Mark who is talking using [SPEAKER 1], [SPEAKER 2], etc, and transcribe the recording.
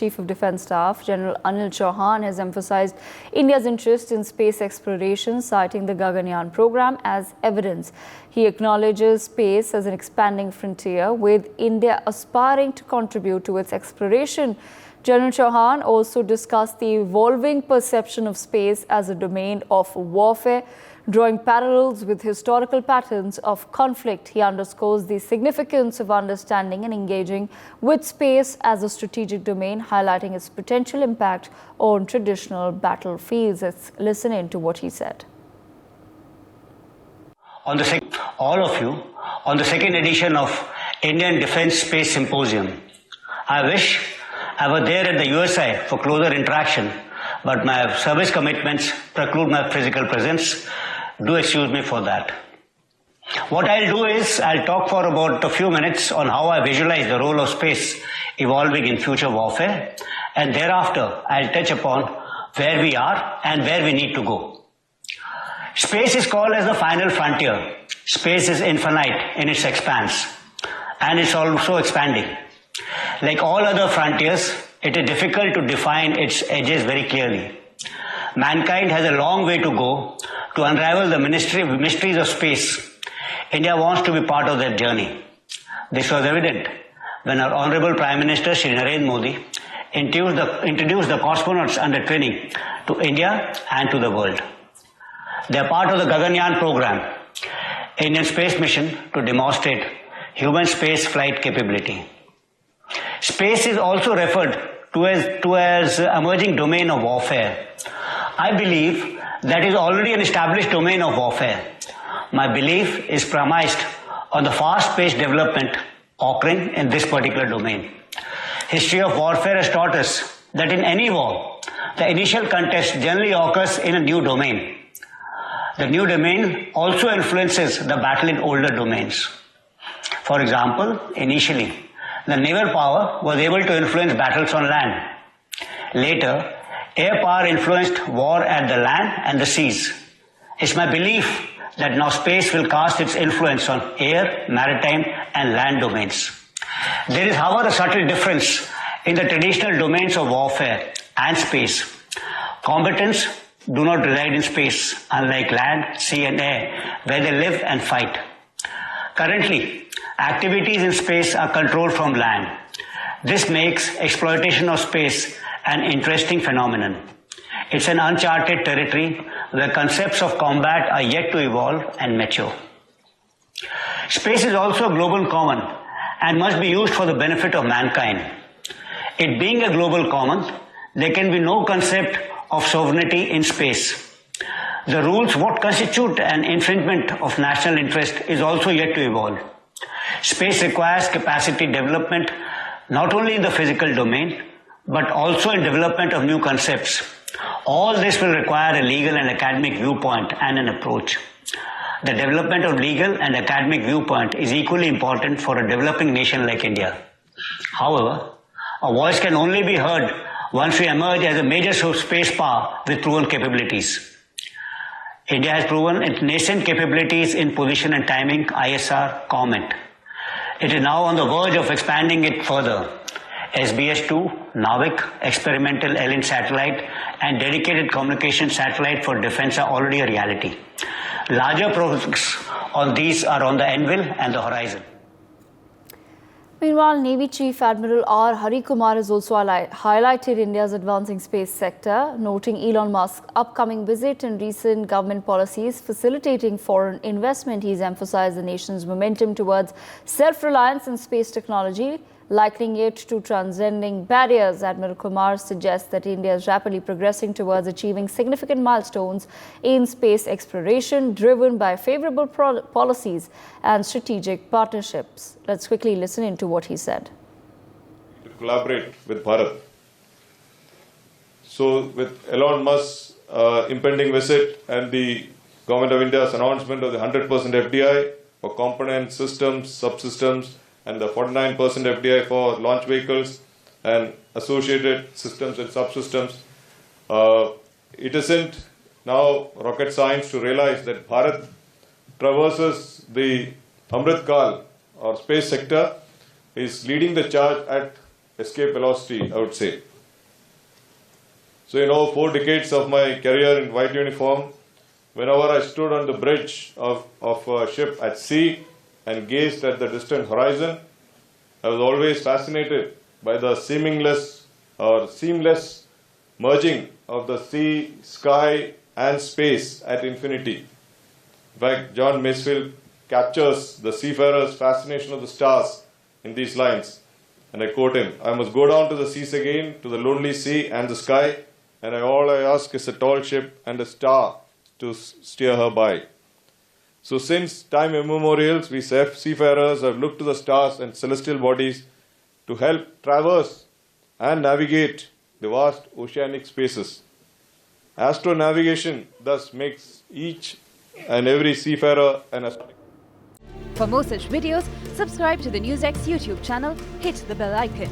[SPEAKER 1] Chief of Defence Staff, General Anil Chauhan, has emphasized India's interest in space exploration, citing the Gaganyaan program as evidence. He acknowledges space as an expanding frontier, with India aspiring to contribute to its exploration. General Chauhan also discussed the evolving perception of space as a domain of warfare, drawing parallels with historical patterns of conflict. He underscores the significance of understanding and engaging with space as a strategic domain, highlighting its potential impact on traditional battlefields. Let's listen in to what he said.
[SPEAKER 2] On the second edition of Indian Defence Space Symposium. I wish I was there at the USI for closer interaction, but my service commitments preclude my physical presence. Do excuse me for that. What I'll do is I'll talk for about a few minutes on how I visualize the role of space evolving in future warfare, and thereafter I'll touch upon where we are and where we need to go. Space is called as the final frontier. Space is infinite in its expanse, and it's also expanding. Like all other frontiers, it is difficult to define its edges very clearly. Mankind has a long way to go to unravel the mysteries of space. India wants to be part of that journey. This was evident when our Honorable Prime Minister Shri Narendra Modi introduced the cosmonauts under training to India and to the world. They are part of the Gaganyaan program, Indian space mission to demonstrate human space flight capability. Space is also referred to as emerging domain of warfare. I believe that is already an established domain of warfare. My belief is premised on the fast-paced development occurring in this particular domain. History of warfare has taught us that in any war, the initial contest generally occurs in a new domain. The new domain also influences the battle in older domains. For example, initially, the naval power was able to influence battles on land. Later, air power influenced war at the land and the seas. It's my belief that now space will cast its influence on air, maritime and land domains. There is, however, a subtle difference in the traditional domains of warfare and space. Combatants do not reside in space, unlike land, sea and air, where they live and fight. Currently, activities in space are controlled from land. This makes exploitation of space an interesting phenomenon. It's an uncharted territory where concepts of combat are yet to evolve and mature. Space is also a global common and must be used for the benefit of mankind. It being a global common, there can be no concept of sovereignty in space. The rules what constitute an infringement of national interest is also yet to evolve. Space requires capacity development not only in the physical domain, but also in development of new concepts. All this will require a legal and academic viewpoint and an approach. The development of legal and academic viewpoint is equally important for a developing nation like India. However, our voice can only be heard once we emerge as a major space power with proven capabilities. India has proven its nascent capabilities in position and timing, ISR, comment. It is now on the verge of expanding it further. SBS-2, NAVIC, experimental alien satellite, and dedicated communication satellite for defense are already a reality. Larger projects on these are on the anvil and the horizon.
[SPEAKER 1] Meanwhile, Navy Chief Admiral R. Hari Kumar has also highlighted India's advancing space sector, noting Elon Musk's upcoming visit and recent government policies facilitating foreign investment. He's emphasized the nation's momentum towards self-reliance in space technology, likening it to transcending barriers. Admiral Kumar suggests that India is rapidly progressing towards achieving significant milestones in space exploration, driven by favorable policies and strategic partnerships. Let's quickly listen into what he said.
[SPEAKER 3] To collaborate with Bharat. So with Elon Musk's impending visit and the Government of India's announcement of the 100% FDI for components, systems, subsystems, and the 49% FDI for launch vehicles and associated systems and subsystems. It isn't now rocket science to realize that Bharat traverses the Amrit Kal or space sector, is leading the charge at escape velocity, I would say. So, 4 decades of my career in white uniform, whenever I stood on the bridge of a ship at sea and gazed at the distant horizon, I was always fascinated by the seamless merging of the sea, sky, and space at infinity. In fact, John Masefield captures the seafarer's fascination of the stars in these lines. And I quote him, "I must go down to the seas again, to the lonely sea and the sky, and all I ask is a tall ship and a star to steer her by." So since time immemorials, we seafarers have looked to the stars and celestial bodies to help traverse and navigate the vast oceanic spaces. Astronavigation thus makes each and every seafarer an astronaut.
[SPEAKER 4] For more such videos, subscribe to the NewsX YouTube channel, hit the bell icon.